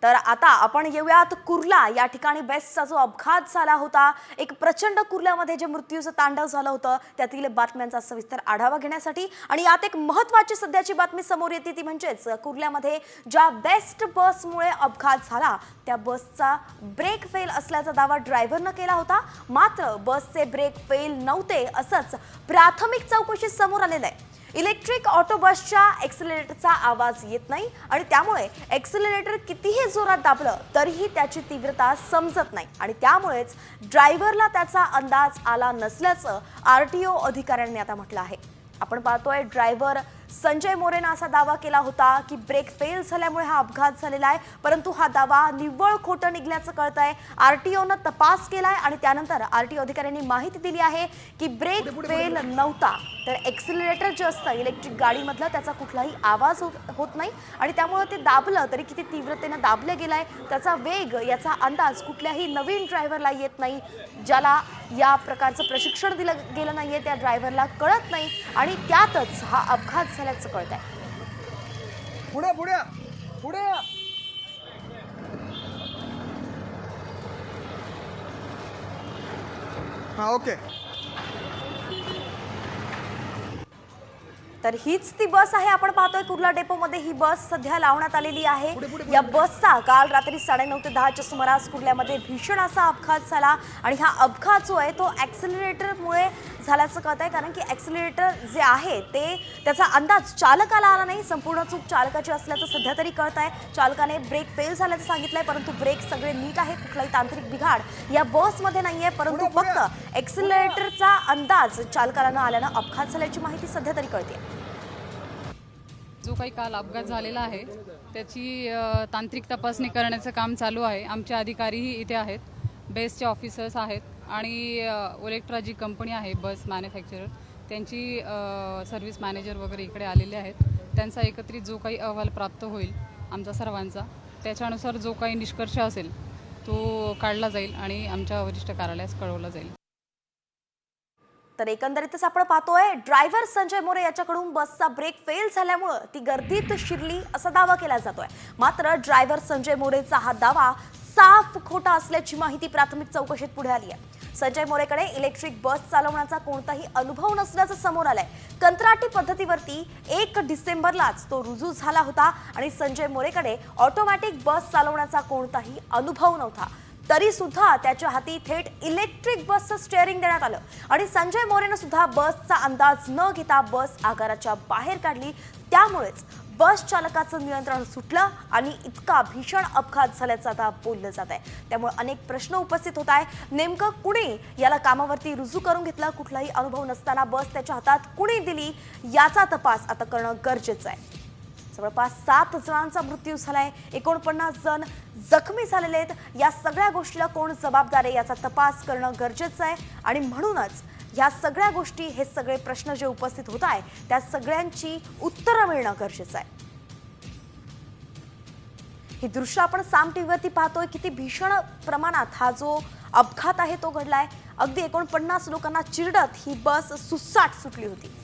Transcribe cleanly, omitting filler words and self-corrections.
तर आता आपण येऊयात कुर्ला या ठिकाणी बेस्टचा जो अपघात झाला होता, एक प्रचंड कुर्ल्यामध्ये जे मृत्यूचं तांडव झालं होतं त्यातील बातम्यांचा सविस्तर आढावा घेण्यासाठी। आणि यात एक महत्त्वाची सध्याची बातमी समोर येते ती म्हणजेच कुर्ल्यामध्ये ज्या बेस्ट बसमुळे अपघात झाला त्या बसचा ब्रेक फेल असल्याचा दावा ड्रायव्हरने केला होता। मात्र बसचे ब्रेक फेल नव्हते असंच प्राथमिक चौकशीत समोर आलेलं आहे। इलेक्ट्रिक ऑटो बसच्या एक्सेलरेटरचा आवाज येत नाही आणि त्यामुळे एक्सेलरेटर कितीही जोरात दाबलं तरीही त्याची तीव्रता समजत नाही आणि त्यामुळेच ड्रायव्हरला त्याचा अंदाज आला नसल्याचं आरटीओ अधिकाऱ्यांनी आता म्हटलं आहे। आपण पाहतोय ड्रायव्हर संजय मोरेने असा दावा केला होता की ब्रेक फेल झाल्यामुळे हा अपघात झालेला आहे, परंतु हा दावा निव्वळ खोटं निघल्याचं कळतंय। आरटीओने तपास केलाय आणि त्यानंतर आरटीओ अधिकाऱ्यांनी माहिती दिली आहे की ब्रेक फेल नव्हता, तर एक्सेलरेटर जे असतं इलेक्ट्रिक गाडीमधलं त्याचा कुठलाही आवाज होत नाही आणि त्यामुळे ते दाबलं तरी किती तीव्रतेने दाबले गेलाय त्याचा वेग याचा अंदाज कुठल्याही नवीन ड्रायव्हरला येत नाही, ज्याला या प्रकारचं प्रशिक्षण दिलं गेलं नाहीये त्या ड्रायव्हरला कळत नाही आणि त्यातच हा अपघात झाल्याचं कळतंय। पुढे पुढे पुढे हा ओके। तर हीच ती बस आहे, आपण पाहतोय कुर्ला डेपोमध्ये ही बस सध्या लावण्यात आलेली आहे। या बसचा काल रात्री 9:30 ते 10च्या सुमारास कुर्ल्यामध्ये भीषण असा अपघात झाला आणि हा अपघात जो आहे तो एक्सेलरेटरमुळे झाल्याचं कळतंय, कारण की एक्सेलरेटर जे आहे ते त्याचा अंदाज चालकाला आला नाही। संपूर्ण चूक चालकाची असल्याचं सध्या तरी कळतंय। चालकाने ब्रेक फेल झाल्याचं सांगितलंय, परंतु ब्रेक सगळे नीट आहेत, कुठलाही तांत्रिक बिघाड या बसमध्ये नाहीये, परंतु फक्त एक्सेलरेटरचा अंदाज चालकाला न आल्यानं अपघात झाल्याची माहिती सध्या तरी कळते। जो काही काल अपघात झालेला आहे त्याची तांत्रिक तपासणी करण्याचं काम चालू आहे। आमचे अधिकारीही इथे आहेत, बेस्टचे ऑफिसर्स आहेत आणि ओलेक्ट्रा जी कंपनी आहे बस मॅन्युफॅक्चरर त्यांची सर्व्हिस मॅनेजर वगैरे इकडे आलेले आहेत। त्यांचा एकत्रित जो काही अहवाल प्राप्त होईल आमचा सर्वांचा, त्याच्यानुसार जो काही निष्कर्ष असेल तो काढला जाईल आणि आमच्या वरिष्ठ कार्यालयास कळवला जाईल। तर एकंदरीतच आपण पाहतोय ड्रायव्हर संजय मोरे याच्याकडून बसचा ब्रेक फेल झाल्यामुळे ती गर्दीत शिरली असा दावा केला जातोय। मात्र ड्रायव्हर संजय मोरेचा हा दावा साफ खोटा असल्याची माहिती प्राथमिक चौकशीत पुढे आली आहे। संजय मोरेकडे इलेक्ट्रिक बस चालवण्याचा कोणताही अनुभव नसल्याचं समोर आलंय। कंत्राटी पद्धतीवरती 1 डिसेंबरलाच तो रुजू झाला होता आणि संजय मोरेकडे ऑटोमॅटिक बस चालवण्याचा कोणताही अनुभव नव्हता, तरी सुद्धा त्याच्या हाती थेट इलेक्ट्रिक बसचं स्टीअरिंग देण्यात आलं आणि संजय मोरेने सुद्धा बसचा अंदाज न घेता बस आगाराच्या बाहेर काढली। त्यामुळेच बस चालकाचं नियंत्रण सुटलं आणि इतका भीषण अपघात झाल्याचं आता बोललं जात आहे। त्यामुळे अनेक प्रश्न उपस्थित होत आहे, नेमकं कुणी याला कामावरती रुजू करून घेतलं, कुठलाही अनुभव नसताना बस त्याच्या हातात कुणी दिली याचा तपास आता करणं गरजेचं आहे। जवळपास 7 जणांचा मृत्यू झालाय, 49 जण जखमी झालेले आहेत। या सगळ्या गोष्टीला कोण जबाबदार आहे याचा तपास करणं गरजेचं आहे आणि म्हणूनच या सगळ्या गोष्टी, हे सगळे प्रश्न जे उपस्थित होत आहे त्या सगळ्यांची उत्तरं मिळणं गरजेचं आहे। ही दृश्य आपण साम टीव्हीवरती पाहतोय, किती भीषण प्रमाणात हा जो अपघात आहे तो घडलाय। अगदी 49 लोकांना चिरडत ही बस सुसाट सुटली होती।